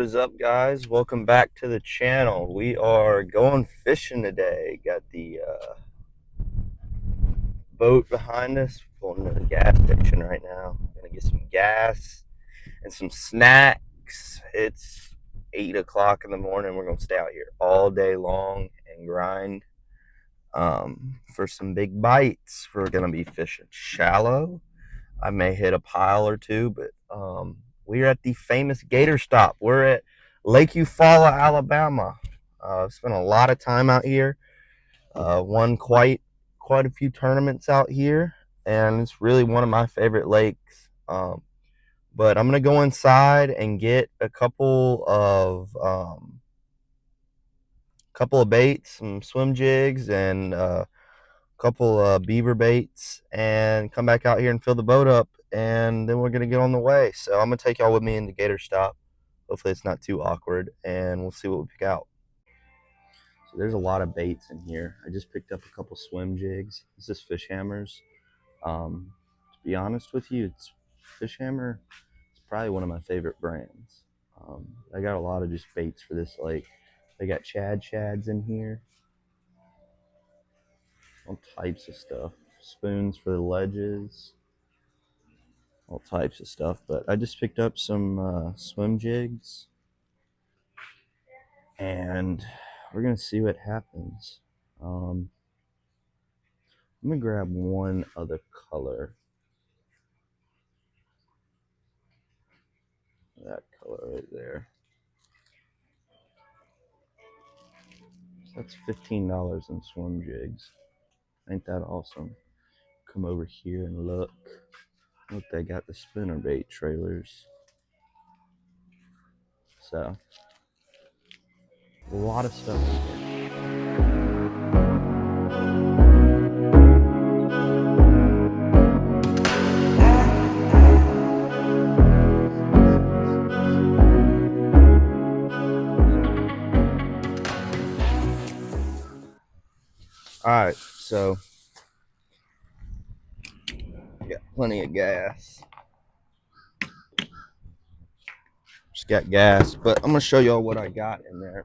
is up, guys? Welcome back to the channel. We are going fishing today. Got the boat behind us. Pulling to the gas station right now. Gonna get some gas and some snacks. It's 8 o'clock in the morning. We're gonna stay out here all day long and grind for some big bites. We're gonna be fishing shallow. I may hit a pile or two, but we're at the famous Gator Stop. We're at Lake Eufaula, Alabama. Spent a lot of time out here. Won quite a few tournaments out here, and it's really one of my favorite lakes. But I'm gonna go inside and get a couple of baits, some swim jigs, and couple beaver baits, and come back out here and fill the boat up, and then we're gonna get on the way. So I'm gonna take y'all with me in the Gator Stop. Hopefully it's not too awkward, and we'll see what we pick out. So there's a lot of baits in here. I just picked up a couple swim jigs. This is Fish Hammers. To be honest with you, it's Fish Hammer. It's probably one of my favorite brands. I got a lot of just baits for this lake. They got shads in here, all types of stuff. Spoons for the ledges, all types of stuff. But I just picked up some swim jigs, and we're gonna see what happens. I'm gonna grab one other color. That color right there. So that's $15 in swim jigs. Ain't that awesome? Come over here and look. Look, they got the spinnerbait trailers. So a lot of stuff in here. All right, so got plenty of gas. Just got gas, but I'm gonna show y'all what I got in there.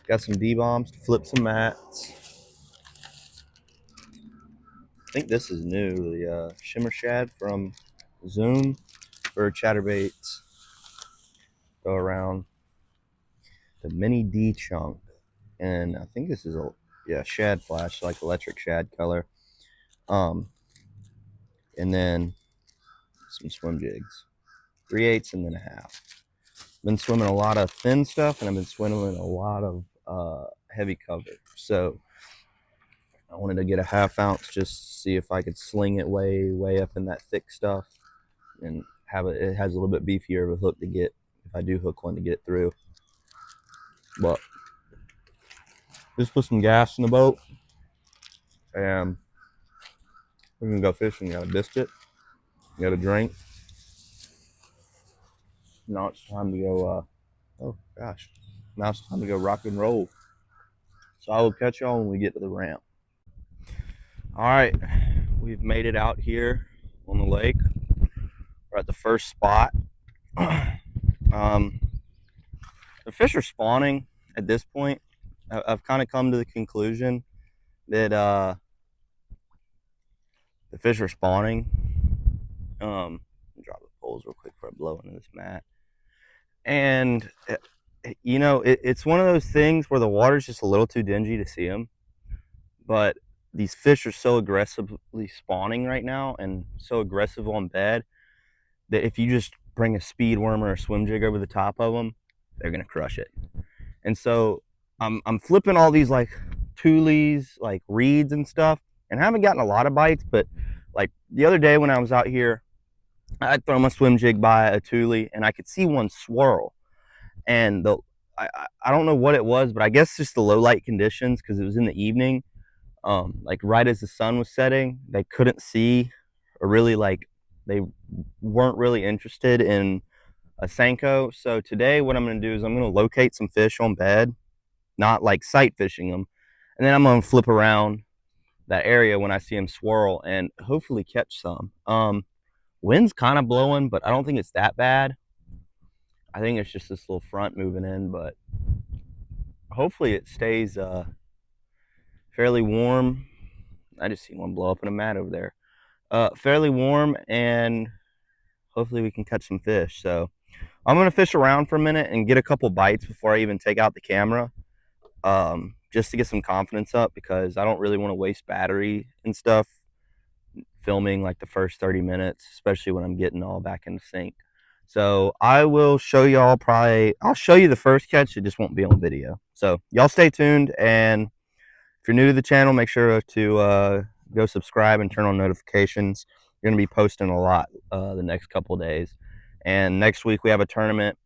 Got some D-bombs to flip some mats. I think this is new, the shimmer shad from Zoom for chatterbaits. Go around the mini D chunk, and I think this is a shad flash, like electric shad color. And then some swim jigs, 3/8 and then a half. Been swimming a lot of thin stuff, and I've been swimming a lot of heavy cover. So I wanted to get a 1/2 ounce just to see if I could sling it way up in that thick stuff, and have it. It has a little bit beefier of a hook to get, if I do hook one, to get through. But just put some gas in the boat, and we're gonna go fishing. You got a biscuit, you got a drink. Now it's time to go. Oh gosh, now it's time to go rock and roll. So I will catch y'all when we get to the ramp. All right, we've made it out here on the lake. We're at the first spot. The fish are spawning at this point. I've kind of come to the conclusion that the fish are spawning. Drop the poles real quick before I blow into this mat. And you know, it's one of those things where the water's just a little too dingy to see them, but these fish are so aggressively spawning right now and so aggressive on bed that if you just bring a speed worm or a swim jig over the top of them, they're gonna crush it. And so I'm flipping all these like tules, like reeds and stuff, and I haven't gotten a lot of bites. But like the other day when I was out here, I'd throw my swim jig by a tule and I could see one swirl, and I don't know what it was, but I guess just the low light conditions, because it was in the evening, like right as the sun was setting. They couldn't see, or really, like, they weren't really interested in a Senko. So today what I'm going to do is I'm going to locate some fish on bed, not like sight fishing them, and then I'm going to flip around that area when I see them swirl and hopefully catch some. Wind's kind of blowing, but I don't think it's that bad. I think it's just this little front moving in, but hopefully it stays fairly warm. I just seen one blow up in a mat over there. Fairly warm, and hopefully we can catch some fish. So I'm gonna fish around for a minute and get a couple bites before I even take out the camera, just to get some confidence up, because I don't really want to waste battery and stuff filming like the first 30 minutes, especially when I'm getting all back in the sync. So I will show y'all I'll show you the first catch. It just won't be on video. So y'all stay tuned, and if you're new to the channel, make sure to go subscribe and turn on notifications. You're going to be posting a lot the next couple days. And next week we have a tournament,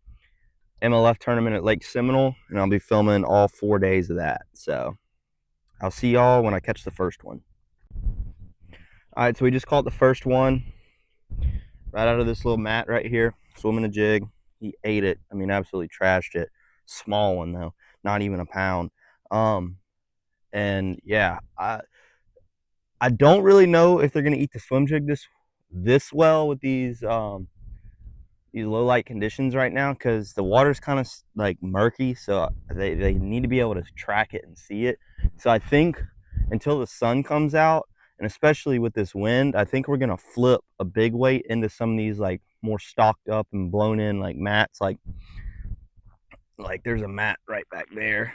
MLF tournament at Lake Seminole, and I'll be filming all 4 days of that. So I'll see y'all when I catch the first one. All right, so we just caught the first one right out of this little mat right here, swimming a jig. He ate it. I mean, absolutely trashed it. Small one though, not even a pound. And yeah, I don't really know if they're gonna eat the swim jig this well with these low light conditions right now, because the water's kind of like murky, so they need to be able to track it and see it. So I think until the sun comes out, and especially with this wind, I think we're gonna flip a big weight into some of these like more stocked up and blown in like mats. Like there's a mat right back there.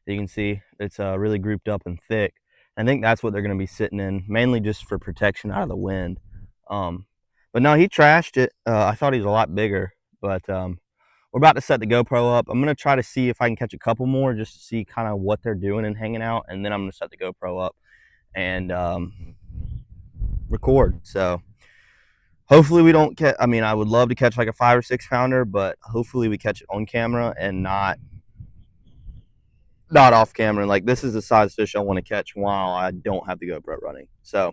You can see it's really grouped up and thick. I think that's what they're going to be sitting in, mainly just for protection out of the wind. But no, he trashed it. I thought he was a lot bigger, but we're about to set the GoPro up. I'm going to try to see if I can catch a couple more, just to see kind of what they're doing and hanging out, and then I'm going to set the GoPro up and record. So hopefully we don't catch, I mean, I would love to catch like a 5 or 6 pounder, but hopefully we catch it on camera and not off camera. Like, this is the size fish I want to catch while I don't have the GoPro running. So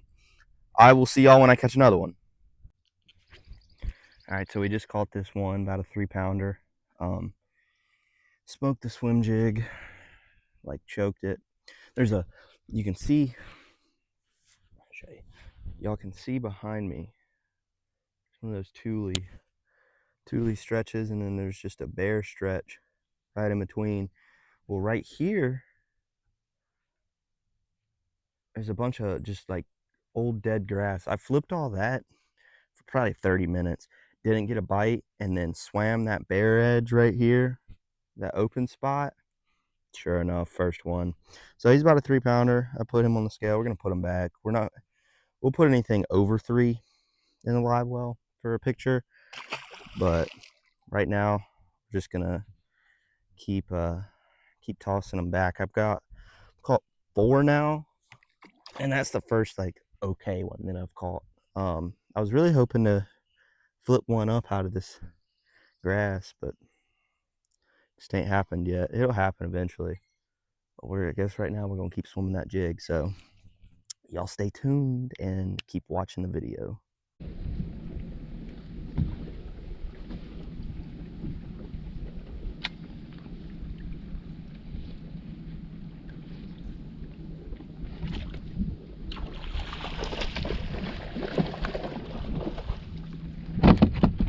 I will see y'all when I catch another one. All right, so we just caught this one, about a 3 pounder. Smoked the swim jig, like choked it. There's a, you can see, I'll show you. Y'all can see behind me one of those Thule stretches, and then there's just a bare stretch right in between. Well, right here, there's a bunch of just like old dead grass. I flipped all that for probably 30 minutes. Didn't get a bite, and then swam that bare edge right here, that open spot. Sure enough, first one. So he's about a 3 pounder. I put him on the scale. We're gonna put him back. We'll put anything over 3 in the live well for a picture, but right now we're just gonna keep tossing them back. I've caught 4 now, and that's the first like okay one that I've caught. I was really hoping to flip one up out of this grass, but just ain't happened yet. It'll happen eventually. But I guess right now we're gonna keep swimming that jig. So y'all stay tuned and keep watching the video.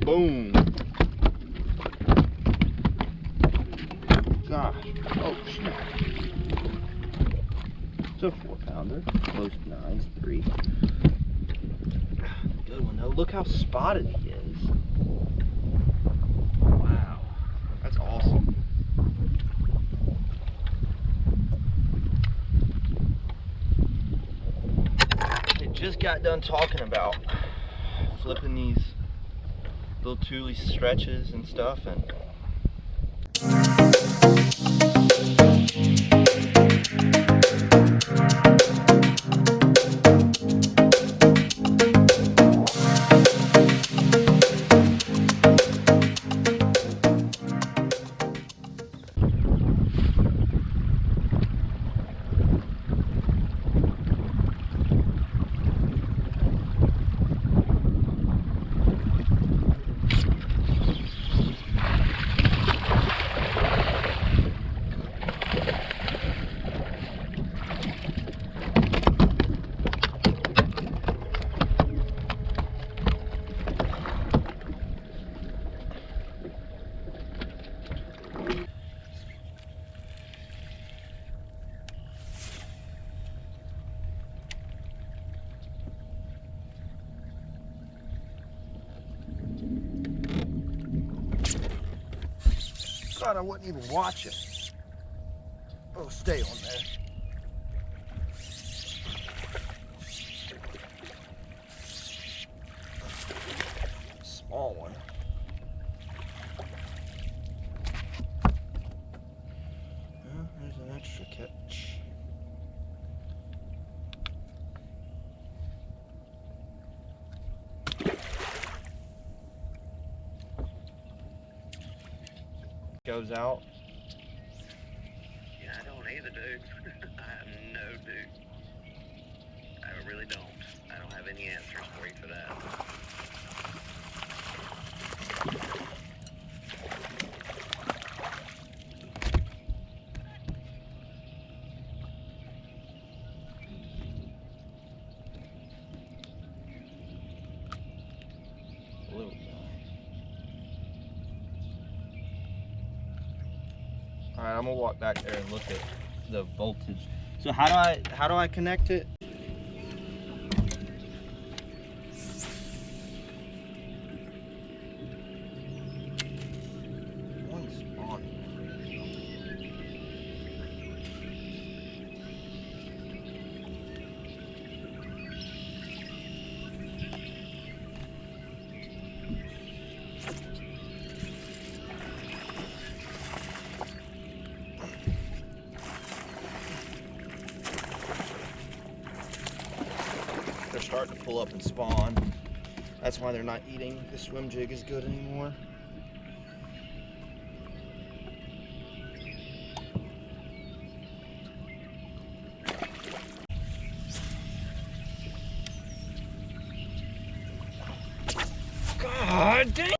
Boom. Gosh. Oh, shoot. It's a 4 pounder. Close to 9, 3. Good one, though. Look how spotted he is. Wow. That's awesome. I just got done talking about flipping these little Thule stretches and stuff, and thought I wouldn't even watch it. Oh, stay on there. Small one. Oh, there's an extra catch. Goes out. Yeah, I don't either, dude. I have no dude. I really don't. I don't have any answers for you for that. Little guy. All right, I'm gonna walk back there and look at the voltage. So how do I connect it? One's on. They're starting to pull up and spawn. That's why they're not eating the swim jig as good anymore. God dang!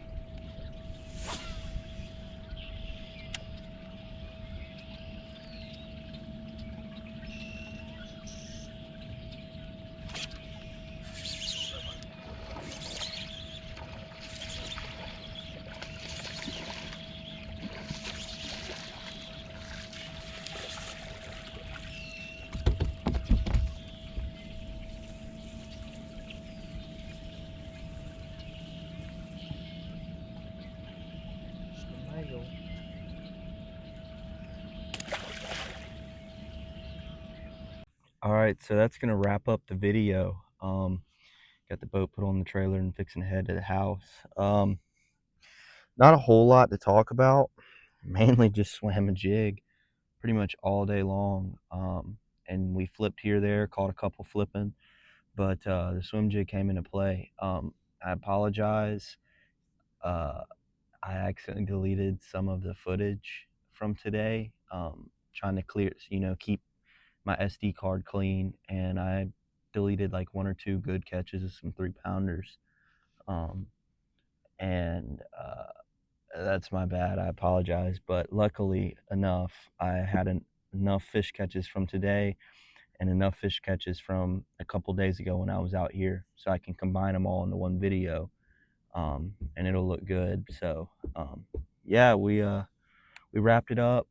All right, so that's gonna wrap up the video. Got the boat put on the trailer and fixing to head to the house. Not a whole lot to talk about. Mainly just swam a jig pretty much all day long. And we flipped here, there, caught a couple flipping, but the swim jig came into play. I apologize. I accidentally deleted some of the footage from today, trying to clear, keep my SD card clean, and I deleted like one or two good catches of some 3-pounders. And that's my bad. I apologize. But luckily enough, I had enough fish catches from today and enough fish catches from a couple days ago when I was out here, so I can combine them all into one video, and it'll look good. So yeah, we wrapped it up.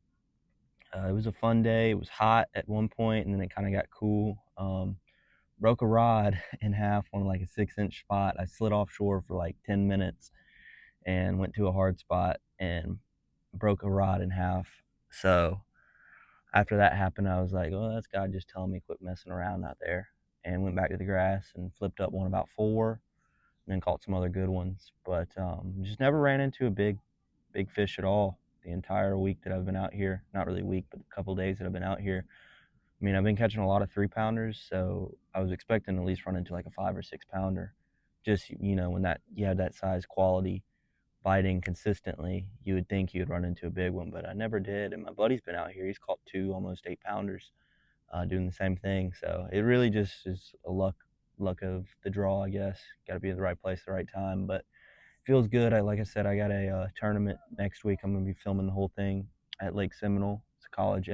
It was a fun day. It was hot at one point, and then it kind of got cool. Broke a rod in half on like a 6-inch spot. I slid offshore for like 10 minutes and went to a hard spot and broke a rod in half. So after that happened, I was like, oh, that's God just telling me quit messing around out there. And went back to the grass and flipped up one about 4, and then caught some other good ones. But just never ran into a big fish at all the entire week that I've been out here. Not really a week, but a couple days that I've been out here. I mean, I've been catching a lot of 3-pounders, so I was expecting to at least run into like a 5 or 6-pounder. Just, when you have that size quality biting consistently, you would think you'd run into a big one, but I never did. And my buddy's been out here. He's caught 2 almost 8-pounders doing the same thing. So it really just is a luck of the draw, I guess. Got to be at the right place at the right time, but feels good. Like I said, I got a tournament next week. I'm going to be filming the whole thing at Lake Seminole. It's a college